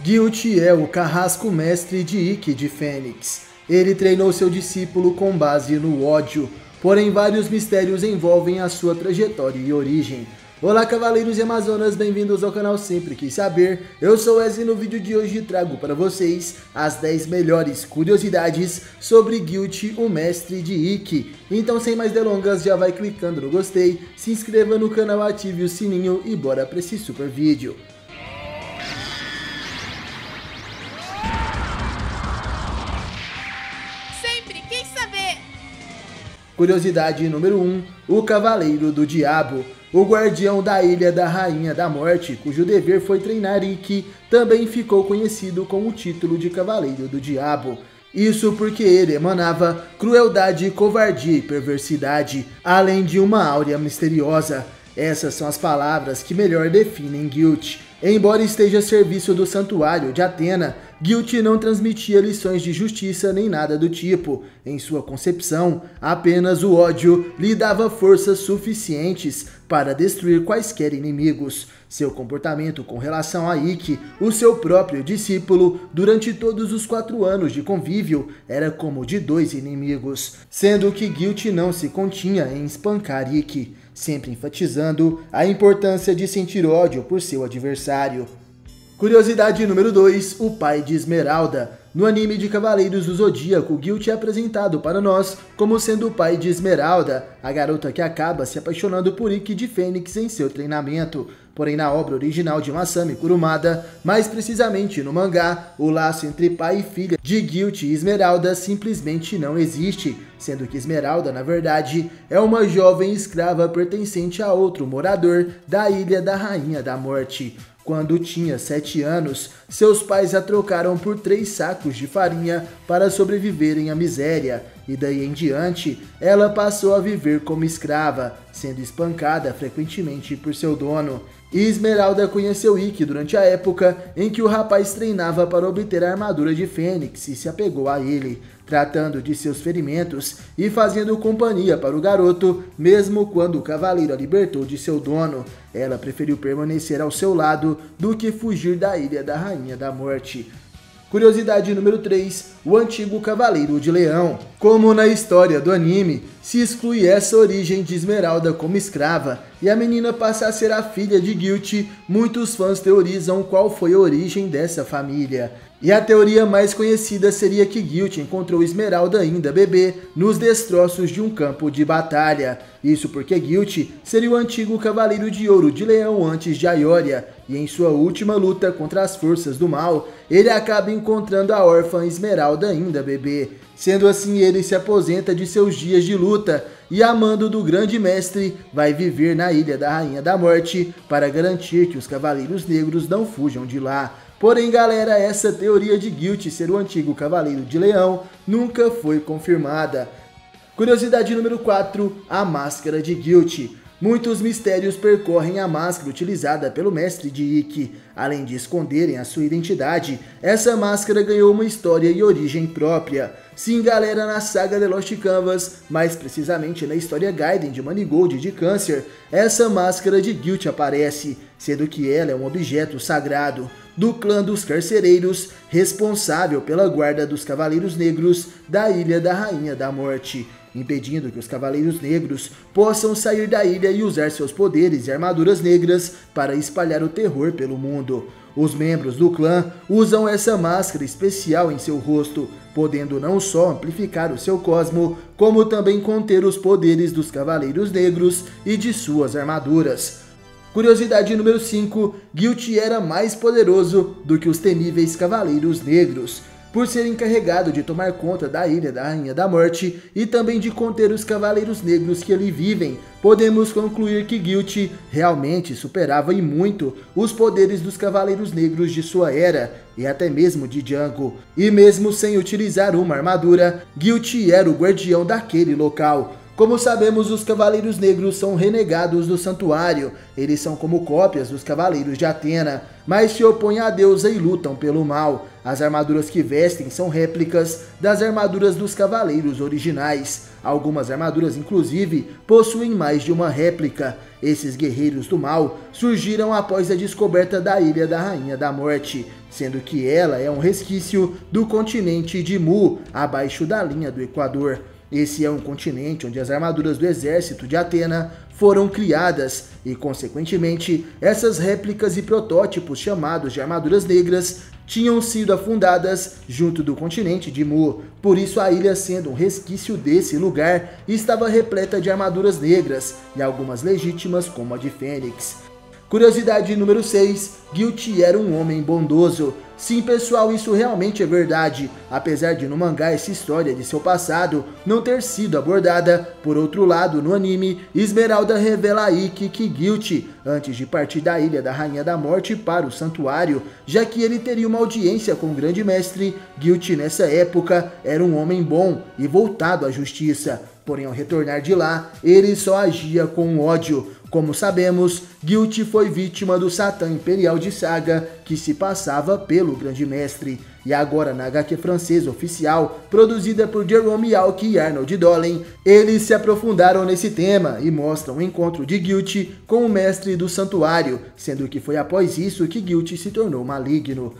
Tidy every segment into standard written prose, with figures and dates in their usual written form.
Guilt é o carrasco mestre de Ikki de Fênix. Ele treinou seu discípulo com base no ódio, porém vários mistérios envolvem a sua trajetória e origem. Olá cavaleiros e amazonas, bem-vindos ao canal Sempre Quis Saber. Eu sou o Wesley e no vídeo de hoje trago para vocês as 10 melhores curiosidades sobre Guilt, o mestre de Ikki. Então sem mais delongas, já vai clicando no gostei, se inscreva no canal, ative o sininho e bora para esse super vídeo. Curiosidade número 1, o Cavaleiro do Diabo. O guardião da Ilha da Rainha da Morte, cujo dever foi treinar Ikki, também ficou conhecido com o título de Cavaleiro do Diabo. Isso porque ele emanava crueldade, covardia e perversidade, além de uma áurea misteriosa. Essas são as palavras que melhor definem Guilt. Embora esteja a serviço do santuário de Atena, Guilt não transmitia lições de justiça nem nada do tipo. Em sua concepção, apenas o ódio lhe dava forças suficientes para destruir quaisquer inimigos. Seu comportamento com relação a Ikki, o seu próprio discípulo, durante todos os 4 anos de convívio, era como de 2 inimigos, sendo que Guilt não se continha em espancar Ikki, sempre enfatizando a importância de sentir ódio por seu adversário. Curiosidade número 2, o pai de Esmeralda. No anime de Cavaleiros do Zodíaco, Guilt é apresentado para nós como sendo o pai de Esmeralda, a garota que acaba se apaixonando por Ikki de Fênix em seu treinamento. Porém, na obra original de Masami Kurumada, mais precisamente no mangá, o laço entre pai e filha de Guilt e Esmeralda simplesmente não existe, sendo que Esmeralda, na verdade, é uma jovem escrava pertencente a outro morador da Ilha da Rainha da Morte. Quando tinha 7 anos, seus pais a trocaram por 3 sacos de farinha para sobreviverem à miséria, e daí em diante, ela passou a viver como escrava, sendo espancada frequentemente por seu dono. E Esmeralda conheceu Ikki durante a época em que o rapaz treinava para obter a armadura de Fênix e se apegou a ele, tratando de seus ferimentos e fazendo companhia para o garoto, mesmo quando o cavaleiro a libertou de seu dono. Ela preferiu permanecer ao seu lado do que fugir da Ilha da Rainha da Morte. Curiosidade número 3, o antigo Cavaleiro de Leão. Como na história do anime, se exclui essa origem de Esmeralda como escrava e a menina passa a ser a filha de Guilt, muitos fãs teorizam qual foi a origem dessa família. E a teoria mais conhecida seria que Guilt encontrou Esmeralda ainda bebê nos destroços de um campo de batalha. Isso porque Guilt seria o antigo Cavaleiro de Ouro de Leão antes de Aioria, e em sua última luta contra as forças do mal, ele acaba encontrando a órfã Esmeralda ainda bebê. Sendo assim, ele se aposenta de seus dias de luta e, a mando do grande mestre, vai viver na Ilha da Rainha da Morte para garantir que os Cavaleiros Negros não fujam de lá. Porém, galera, essa teoria de Guilt ser o antigo Cavaleiro de Leão nunca foi confirmada. Curiosidade número 4, a máscara de Guilt. Muitos mistérios percorrem a máscara utilizada pelo mestre de Ikki. Além de esconderem a sua identidade, essa máscara ganhou uma história e origem própria. Sim, galera, na saga The Lost Canvas, mais precisamente na história Gaiden de Manigold de Câncer, essa máscara de Guilt aparece, sendo que ela é um objeto sagrado do clã dos Carcereiros, responsável pela guarda dos Cavaleiros Negros da Ilha da Rainha da Morte, impedindo que os Cavaleiros Negros possam sair da ilha e usar seus poderes e armaduras negras para espalhar o terror pelo mundo. Os membros do clã usam essa máscara especial em seu rosto, podendo não só amplificar o seu cosmo, como também conter os poderes dos Cavaleiros Negros e de suas armaduras. Curiosidade número 5, Guilt era mais poderoso do que os temíveis Cavaleiros Negros. Por ser encarregado de tomar conta da Ilha da Rainha da Morte e também de conter os Cavaleiros Negros que ali vivem, podemos concluir que Guilt realmente superava e muito os poderes dos Cavaleiros Negros de sua era, e até mesmo de Django. E mesmo sem utilizar uma armadura, Guilt era o guardião daquele local. Como sabemos, os Cavaleiros Negros são renegados do santuário, eles são como cópias dos Cavaleiros de Atena, mas se opõem à deusa e lutam pelo mal. As armaduras que vestem são réplicas das armaduras dos Cavaleiros originais. Algumas armaduras, inclusive, possuem mais de uma réplica. Esses guerreiros do mal surgiram após a descoberta da Ilha da Rainha da Morte, sendo que ela é um resquício do continente de Mu, abaixo da linha do Equador. Esse é um continente onde as armaduras do exército de Atena foram criadas e, consequentemente, essas réplicas e protótipos chamados de armaduras negras tinham sido afundadas junto do continente de Mu. Por isso a ilha, sendo um resquício desse lugar, estava repleta de armaduras negras e algumas legítimas como a de Fênix. Curiosidade número 6, Guilty era um homem bondoso. Sim, pessoal, isso realmente é verdade, apesar de no mangá essa história de seu passado não ter sido abordada. Por outro lado, no anime, Esmeralda revela a Ikki que Guilty, antes de partir da Ilha da Rainha da Morte para o Santuário, já que ele teria uma audiência com o Grande Mestre, Guilty nessa época era um homem bom e voltado à justiça. Porém, ao retornar de lá, ele só agia com ódio. Como sabemos, Guilty foi vítima do Satã Imperial de Saga, que se passava pelo Grande Mestre. E agora, na HQ francesa oficial, produzida por Jerome Alck e Arnold Dollen, eles se aprofundaram nesse tema e mostram o encontro de Guilty com o Mestre do Santuário, sendo que foi após isso que Guilty se tornou maligno.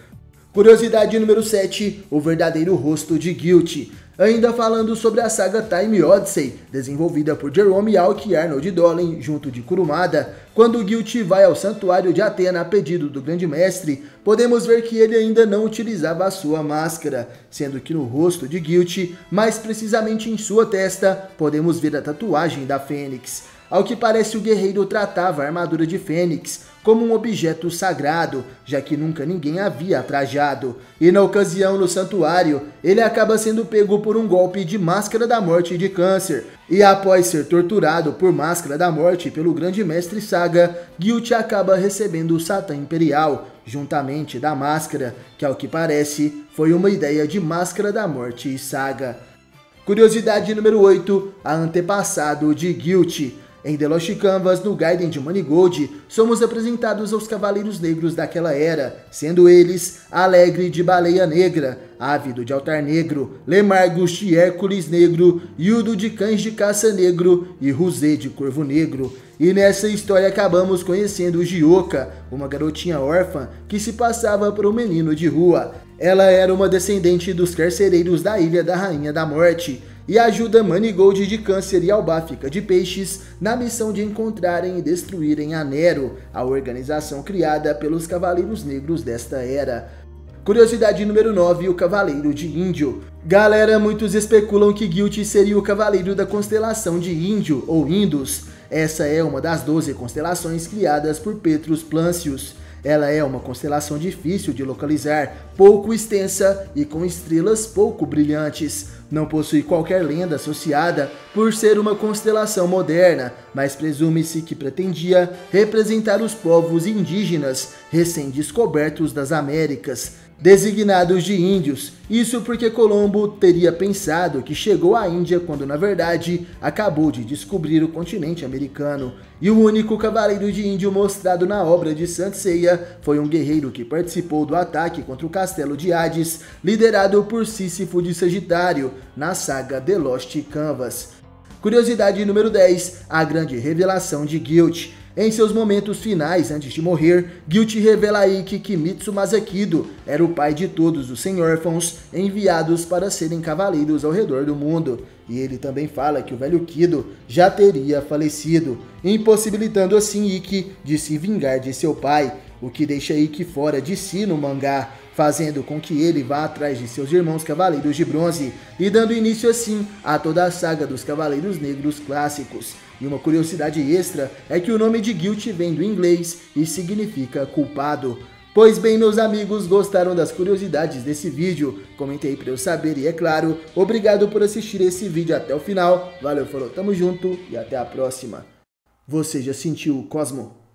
Curiosidade número 7, o verdadeiro rosto de Guilty. Ainda falando sobre a saga Time Odyssey, desenvolvida por Jerome Alck e Arnold Dollen junto de Kurumada, quando Guilty vai ao Santuário de Atena a pedido do Grande Mestre, podemos ver que ele ainda não utilizava a sua máscara, sendo que no rosto de Guilty, mais precisamente em sua testa, podemos ver a tatuagem da Fênix. Ao que parece, o guerreiro tratava a armadura de Fênix como um objeto sagrado, já que nunca ninguém havia trajado. E na ocasião, no santuário, ele acaba sendo pego por um golpe de Máscara da Morte de Câncer. E após ser torturado por Máscara da Morte pelo Grande Mestre Saga, Guilty acaba recebendo o Satã Imperial, juntamente da máscara, que ao que parece, foi uma ideia de Máscara da Morte e Saga. Curiosidade número 8, a antepassado de Guilty. Em The Lost Canvas, no Gaiden de Manigold, somos apresentados aos Cavaleiros Negros daquela era, sendo eles Alegre de Baleia Negra, Ávido de Altar Negro, Lemargus de Hércules Negro, Yudo de Cães de Caça Negro e Ruzê de Corvo Negro. E nessa história acabamos conhecendo Gioka, uma garotinha órfã que se passava por um menino de rua. Ela era uma descendente dos carcereiros da Ilha da Rainha da Morte, e ajuda Manigold de Câncer e Albáfica de Peixes na missão de encontrarem e destruírem a Nero, a organização criada pelos Cavaleiros Negros desta era. Curiosidade número 9, o Cavaleiro de Índio. Galera, muitos especulam que Guilty seria o Cavaleiro da constelação de Índio ou Indus. Essa é uma das 12 constelações criadas por Petrus Plancius. Ela é uma constelação difícil de localizar, pouco extensa e com estrelas pouco brilhantes. Não possui qualquer lenda associada por ser uma constelação moderna, mas presume-se que pretendia representar os povos indígenas recém-descobertos das Américas, designados de índios. Isso porque Colombo teria pensado que chegou à Índia quando na verdade acabou de descobrir o continente americano. E o único cavaleiro de índio mostrado na obra de Saint Seiya foi um guerreiro que participou do ataque contra o castelo de Hades, liderado por Sísifo de Sagitário, na saga The Lost Canvas. Curiosidade número 10, a grande revelação de Guilty. Em seus momentos finais, antes de morrer, Guilty revela a Ikki que Mitsumasa Kido era o pai de todos os sem-órfãos enviados para serem cavaleiros ao redor do mundo. E ele também fala que o velho Kido já teria falecido, impossibilitando assim Ikki de se vingar de seu pai, o que deixa Ikki fora de si no mangá, fazendo com que ele vá atrás de seus irmãos Cavaleiros de Bronze e dando início assim a toda a saga dos Cavaleiros Negros clássicos. E uma curiosidade extra é que o nome de Guilty vem do inglês e significa culpado. Pois bem, meus amigos, gostaram das curiosidades desse vídeo? Comentei para eu saber e, é claro, obrigado por assistir esse vídeo até o final. Valeu, falou, tamo junto e até a próxima. Você já sentiu o Cosmo?